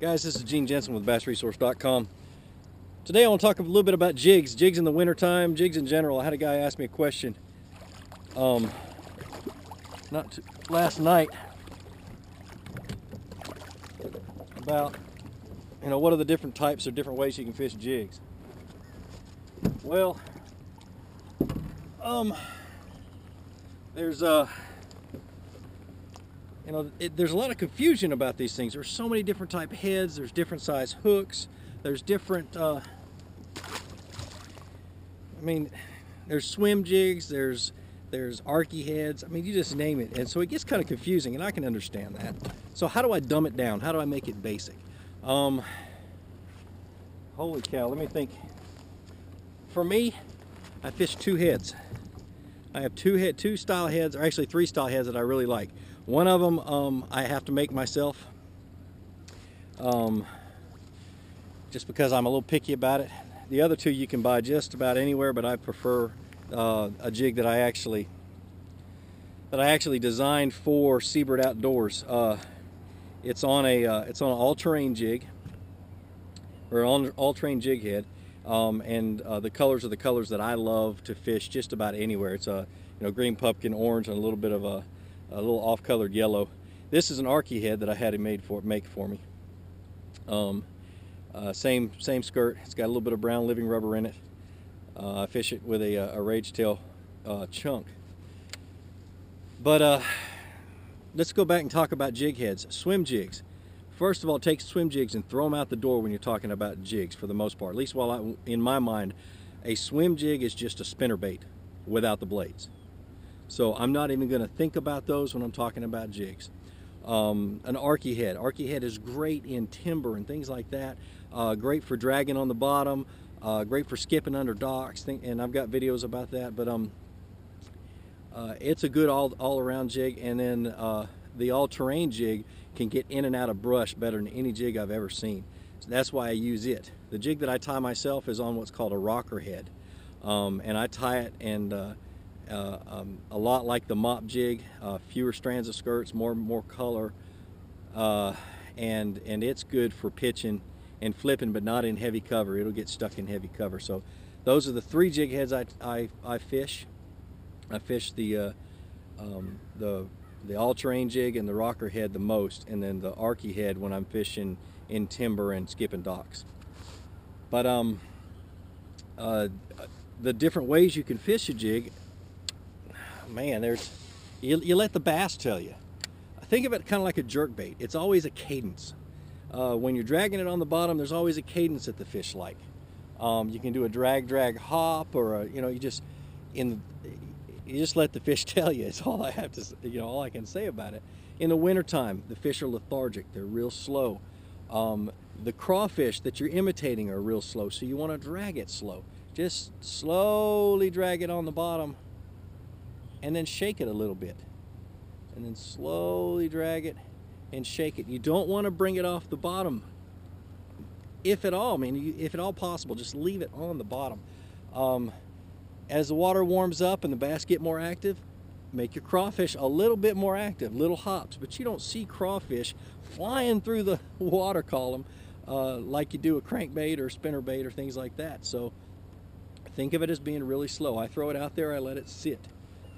Guys, this is Gene Jensen with BassResource.com. Today I want to talk a little bit about jigs. Jigs in the wintertime, jigs in general. I had a guy ask me a question last night about, what are the different types or different ways you can fish jigs. Well, there's there's a lot of confusion about these things. There's so many different type heads. There's different size hooks. There's different. There's swim jigs. There's arky heads. I mean, you just name it. And so it gets kind of confusing, and I can understand that. So how do I dumb it down? How do I make it basic? Holy cow! Let me think. For me, I fish two heads. I have two style heads, or actually three style heads that I really like. One of them I have to make myself, just because I'm a little picky about it. The other two you can buy just about anywhere, but I prefer a jig that I actually designed for Seabird Outdoors. It's on an all-terrain jig, or an all-terrain jig head, and the colors are the colors that I love to fish just about anywhere. It's a green pumpkin, orange, and a little bit of a little off-colored yellow. This is an arky head that I had him make for me. Same skirt. It's got a little bit of brown living rubber in it. I fish it with a rage tail chunk. But let's go back and talk about jig heads. Swim jigs. First of all, take swim jigs and throw them out the door when you're talking about jigs, for the most part. At least in my mind, a swim jig is just a spinnerbait without the blades. So I'm not even going to think about those when I'm talking about jigs. An arky head. Arky head is great in timber and things like that. Great for dragging on the bottom. Great for skipping under docks. And I've got videos about that. But it's a good all-around jig. And then the all-terrain jig can get in and out of brush better than any jig I've ever seen. So that's why I use it. The jig that I tie myself is on what's called a rocker head. And I tie it and a lot like the mop jig, fewer strands of skirts, more color, and it's good for pitching and flipping, but not in heavy cover. It'll get stuck in heavy cover. So those are the three jig heads I fish. I fish the all-terrain jig and the rocker head the most, and then the arky head when I'm fishing in timber and skipping docks. But the different ways you can fish a jig, man, you let the bass tell you. I think of it kind of like a jerk bait. It's always a cadence. When you're dragging it on the bottom, there's always a cadence that the fish like. You can do a drag hop, or you just let the fish tell you. It's all I have to, all I can say about it. In the wintertime, the fish are lethargic. They're real slow. The crawfish that you're imitating are real slow, so you want to drag it slow. Just slowly drag it on the bottom, and then shake it a little bit, and then slowly drag it and shake it. You don't want to bring it off the bottom, if at all. If at all possible, just leave it on the bottom. As the water warms up and the bass get more active, make your crawfish a little bit more active, little hops. But you don't see crawfish flying through the water column like you do a crankbait or spinnerbait or things like that. So think of it as being really slow. I throw it out there, I let it sit.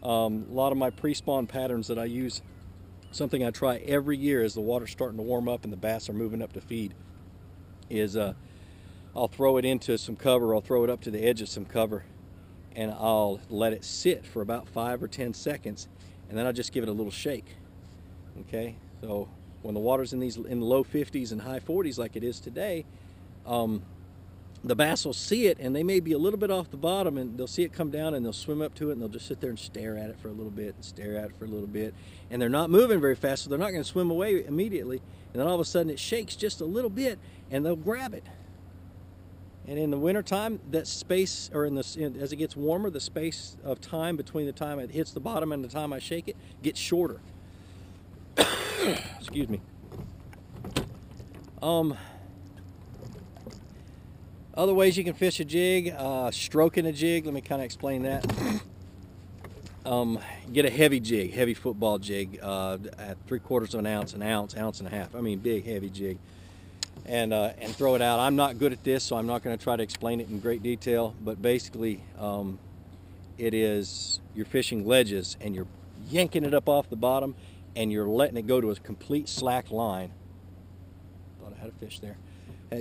A lot of my pre-spawn patterns that I use, something I try every year as the water's starting to warm up and the bass are moving up to feed, is I'll throw it into some cover. I'll throw it up to the edge of some cover, and I'll let it sit for about 5 or 10 seconds, and then I'll just give it a little shake. Okay, so when the water's in the low 50s and high 40s like it is today, the bass will see it, and they may be a little bit off the bottom, and they'll see it come down, and they'll swim up to it, and they'll just sit there and stare at it for a little bit, and stare at it for a little bit, and they're not moving very fast, so they're not going to swim away immediately. And then all of a sudden it shakes just a little bit, and they'll grab it. And in the wintertime, that space, or as it gets warmer, the space of time between the time it hits the bottom and the time I shake it gets shorter. Excuse me. Other ways you can fish a jig, stroking a jig. Let me kind of explain that. Get a heavy jig, heavy football jig, at 3/4 of an ounce, ounce and a half. I mean, big, heavy jig. and throw it out. I'm not good at this, so I'm not going to try to explain it in great detail, but basically it is, you're fishing ledges and you're yanking it up off the bottom and you're letting it go to a complete slack line. Thought I had a fish there.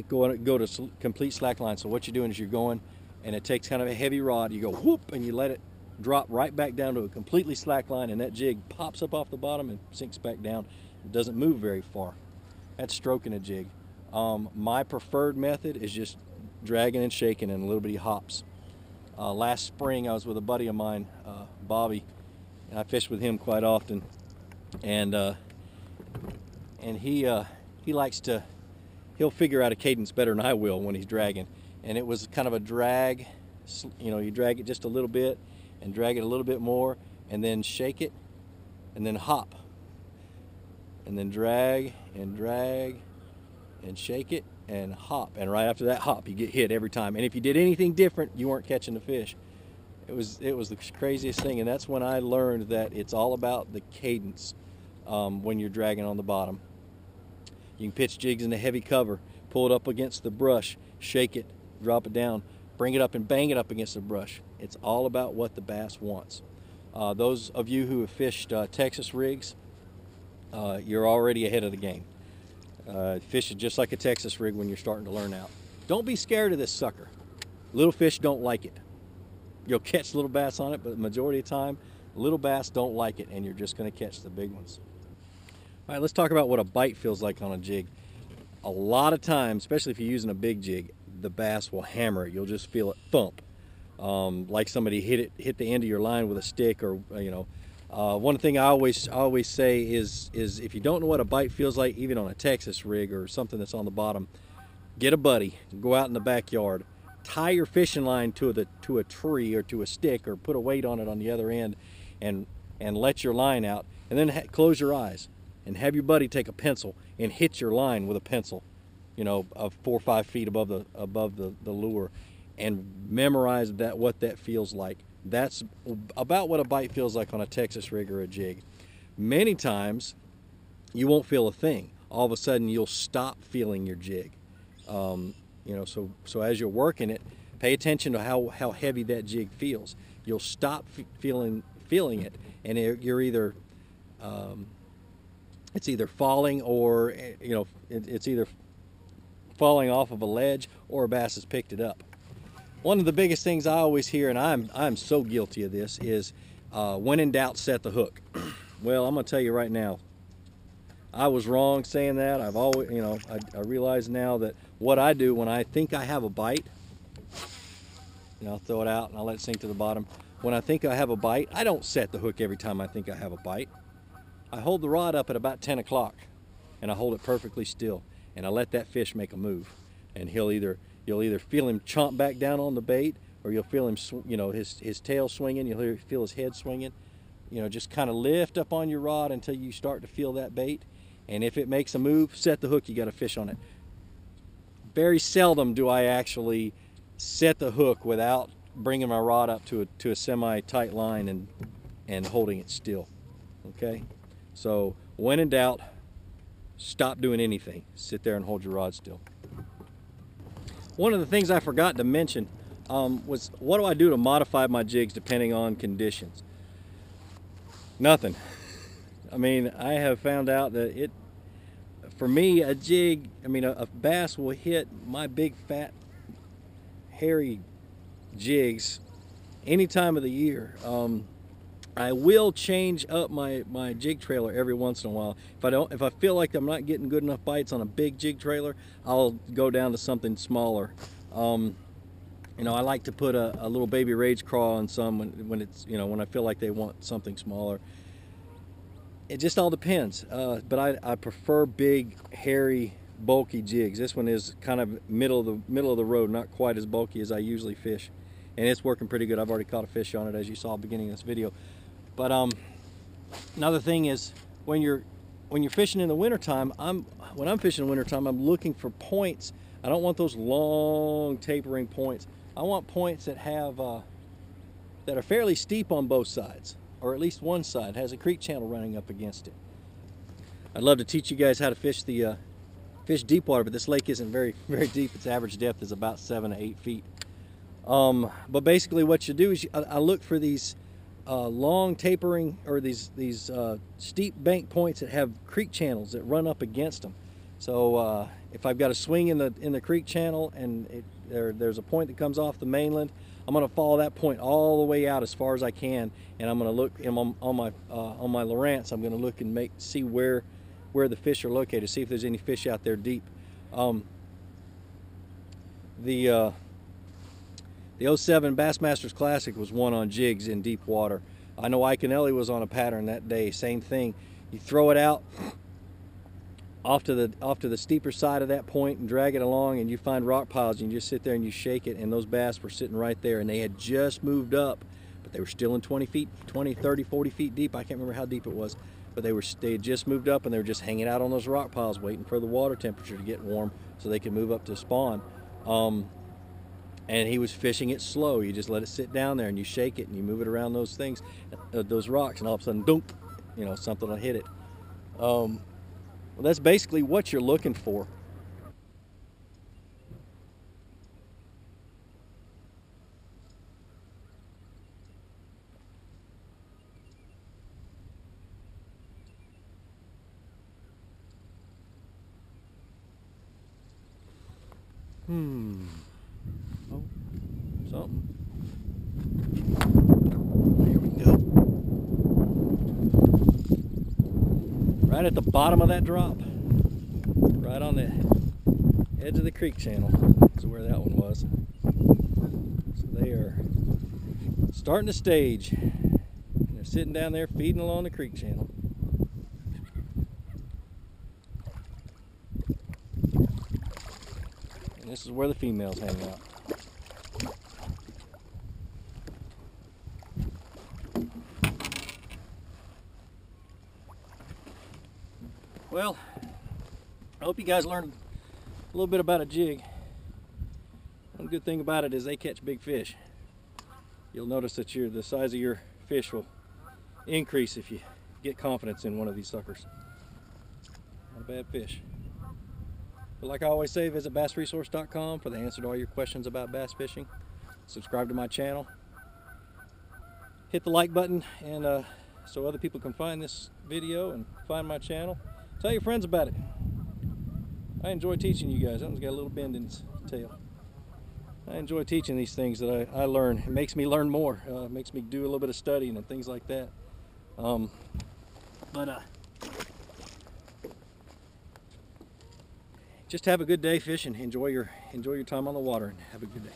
Go to complete slack line. So what you're doing is you're going, and it takes kind of a heavy rod, you go whoop, and you let it drop right back down to a completely slack line, and that jig pops up off the bottom and sinks back down. It doesn't move very far. That's stroking a jig. My preferred method is just dragging and shaking and a little bitty hops. Last spring I was with a buddy of mine, Bobby, and I fished with him quite often, and he likes to, he'll figure out a cadence better than I will when he's dragging, and it was kind of a drag, you know, you drag it just a little bit and drag it a little bit more and then shake it and then hop and then drag and shake it and hop, and right after that hop you get hit every time, and if you did anything different you weren't catching the fish. It was the craziest thing, and that's when I learned that it's all about the cadence when you're dragging on the bottom. You can pitch jigs in a heavy cover, pull it up against the brush, shake it, drop it down, bring it up and bang it up against the brush. It's all about what the bass wants. Those of you who have fished Texas rigs, you're already ahead of the game. Fish it just like a Texas rig when you're starting to learn out. Don't be scared of this sucker. Little fish don't like it. You'll catch little bass on it, but the majority of the time, little bass don't like it, and you're just going to catch the big ones. All right, let's talk about what a bite feels like on a jig. A lot of times, especially if you're using a big jig, the bass will hammer it. You'll just feel it thump, like somebody hit the end of your line with a stick, or you know. One thing I always say is if you don't know what a bite feels like, even on a Texas rig or something that's on the bottom, get a buddy, go out in the backyard, tie your fishing line to a tree or to a stick, or put a weight on it on the other end, and let your line out, and then close your eyes and have your buddy take a pencil and hit your line with a pencil, you know, of 4 or 5 feet above the lure, and memorize what that feels like. That's about what a bite feels like on a Texas rig or a jig. Many times you won't feel a thing. All of a sudden you'll stop feeling your jig. You know, so as you're working it, pay attention to how heavy that jig feels. You'll stop feeling it, and you're either it's either falling, or you know, it's either falling off of a ledge or a bass has picked it up. One of the biggest things I always hear, and I'm so guilty of this, is when in doubt, set the hook. Well, I'm gonna tell you right now, I was wrong saying that. I've always, you know, I realize now that what I do when I think I have a bite, you know, I'll throw it out and I'll let it sink to the bottom. When I think I have a bite, I don't set the hook every time I think I have a bite. I hold the rod up at about 10 o'clock and I hold it perfectly still, and I let that fish make a move, and you'll either feel him chomp back down on the bait, or you'll feel him, you know, his tail swinging, you'll feel his head swinging. You know, just kind of lift up on your rod until you start to feel that bait, and if it makes a move, set the hook, you got a fish on it. Very seldom do I actually set the hook without bringing my rod up to a semi-tight line and holding it still. Okay, so when in doubt, stop doing anything. Sit there and hold your rod still. One of the things I forgot to mention was, what do I do to modify my jigs depending on conditions? Nothing. I mean, I have found out that for me, a jig, I mean, a bass will hit my big, fat, hairy jigs any time of the year. I will change up my jig trailer every once in a while. If I feel like I'm not getting good enough bites on a big jig trailer, I'll go down to something smaller. You know, I like to put a little baby rage craw on some when it's, you know, when I feel like they want something smaller. It just all depends. But I prefer big, hairy, bulky jigs. This one is kind of middle of the road, not quite as bulky as I usually fish, and it's working pretty good. I've already caught a fish on it, as you saw at the beginning of this video. But another thing is, when you're fishing in the wintertime, when I'm fishing in the wintertime, I'm looking for points. I don't want those long tapering points. I want points that have that are fairly steep on both sides, or at least one side has a creek channel running up against it. I'd love to teach you guys how to fish the fish deep water, but this lake isn't very deep. Its average depth is about 7 to 8 feet. But basically what you do is I look for these long tapering, or these steep bank points that have creek channels that run up against them. So if I've got a swing in the creek channel and there's a point that comes off the mainland, I'm going to follow that point all the way out as far as I can, and I'm going to look on my Lowrance. I'm going to look and see where the fish are located, see if there's any fish out there deep. The 07 Bassmasters Classic was won on jigs in deep water. I know Ike and Ellie was on a pattern that day. Same thing. You throw it out off to the steeper side of that point and drag it along, and you find rock piles, and you just sit there and you shake it, and those bass were sitting right there, and they had just moved up, but they were still in 20 feet, 20, 30, 40 feet deep. I can't remember how deep it was, but they had just moved up, and they were just hanging out on those rock piles waiting for the water temperature to get warm so they could move up to spawn. And he was fishing it slow. You just let it sit down there and you shake it and you move it around those things, those rocks, and all of a sudden, dunk, you know, something will hit it. Well, that's basically what you're looking for. Oh, something. Here we go. Right at the bottom of that drop. Right on the edge of the creek channel is where that one was. So they are starting to stage. And they're sitting down there feeding along the creek channel. And this is where the females hang out. Well, I hope you guys learned a little bit about a jig. One good thing about it is they catch big fish. You'll notice that the size of your fish will increase if you get confidence in one of these suckers. Not a bad fish. But like I always say, visit bassresource.com for the answer to all your questions about bass fishing. Subscribe to my channel. Hit the like button, and so other people can find this video and find my channel. Tell your friends about it. I enjoy teaching you guys. That one's got a little bend in its tail. I enjoy teaching these things that I learn. It makes me learn more. It makes me do a little bit of studying and things like that. Just have a good day fishing. Enjoy your time on the water, and have a good day.